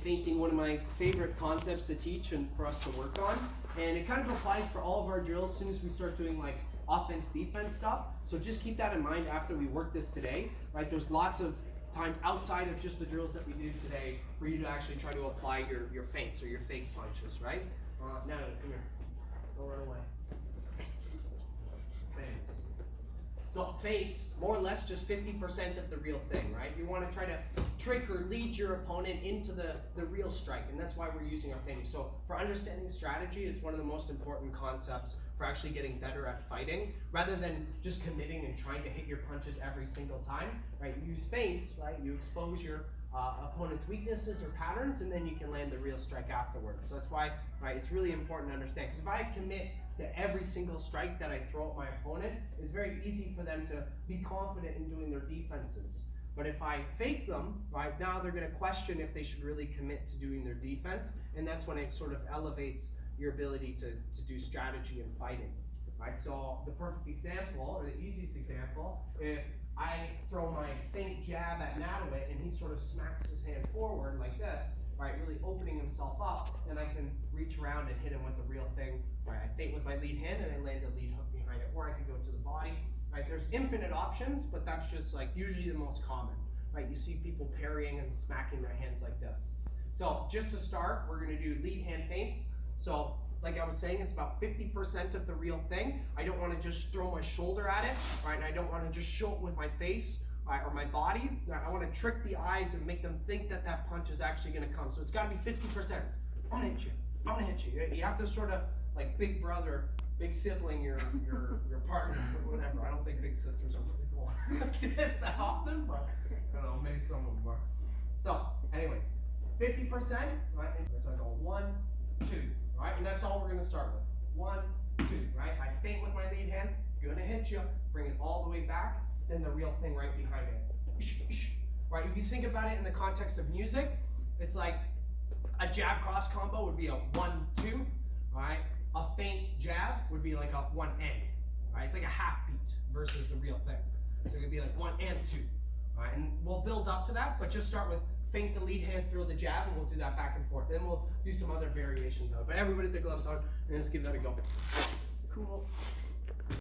Feinting, one of my favorite concepts to teach and for us to work on. And it kind of applies for all of our drills as soon as we start doing like offense, defense stuff. So just keep that in mind after we work this today, right? There's lots of times outside of just the drills that we do today for you to actually try to apply your feints or your fake punches, right? Now, come here. Don't run away. Feints. So feints, more or less just 50% of the real thing, right? You want to try to trick or lead your opponent into the real strike, and that's why we're using our feinting. So for understanding strategy, it's one of the most important concepts for actually getting better at fighting, rather than just committing and trying to hit your punches every single time, right? You use feints, right? You expose your opponent's weaknesses or patterns, and then you can land the real strike afterwards. So that's why, right, it's really important to understand, because if I commit to every single strike that I throw at my opponent, it's very easy for them to be confident in doing their defenses. But if I fake them, right, now they're going to question if they should really commit to doing their defense, and that's when it sort of elevates your ability to do strategy and fighting, right? So the perfect example, or the easiest example, if I throw my feint jab at Natowit and he sort of smacks his hand forward like this, right, really opening himself up, then I can reach around and hit him with the real thing, right? I feint with my lead hand and I land a lead hook behind it, or I could go to the body, right? There's infinite options, but that's just like usually the most common, right? You see people parrying and smacking their hands like this. So just to start, we're gonna do lead hand feints. So like I was saying, it's about 50% of the real thing. I don't want to just throw my shoulder at it, right? And I don't want to just show it with my face, right, or my body. I want to trick the eyes and make them think that that punch is actually going to come. So it's got to be 50%. I'm going to hit you. I'm going to hit you. You have to sort of like big brother, big sibling, your partner, or whatever. I don't think big sisters are really cool this that often, but I don't know, maybe some of them are. So, anyways, 50%, right? So I go 1, 2. Right, and that's all we're going to start with. 1, 2, right? I feint with my lead hand, gonna hit you, bring it all the way back, then the real thing right behind it. Right, if you think about it in the context of music, it's like a jab cross combo would be a 1, 2, right? A feint jab would be like a 1 and, right? It's like a half beat versus the real thing. So it could be like 1 and 2, right? And we'll build up to that, but just start with feint the lead hand, throw the jab, and we'll do that back and forth. Then we'll do some other variations of it. But everybody, their gloves on, and let's give that a go. Cool.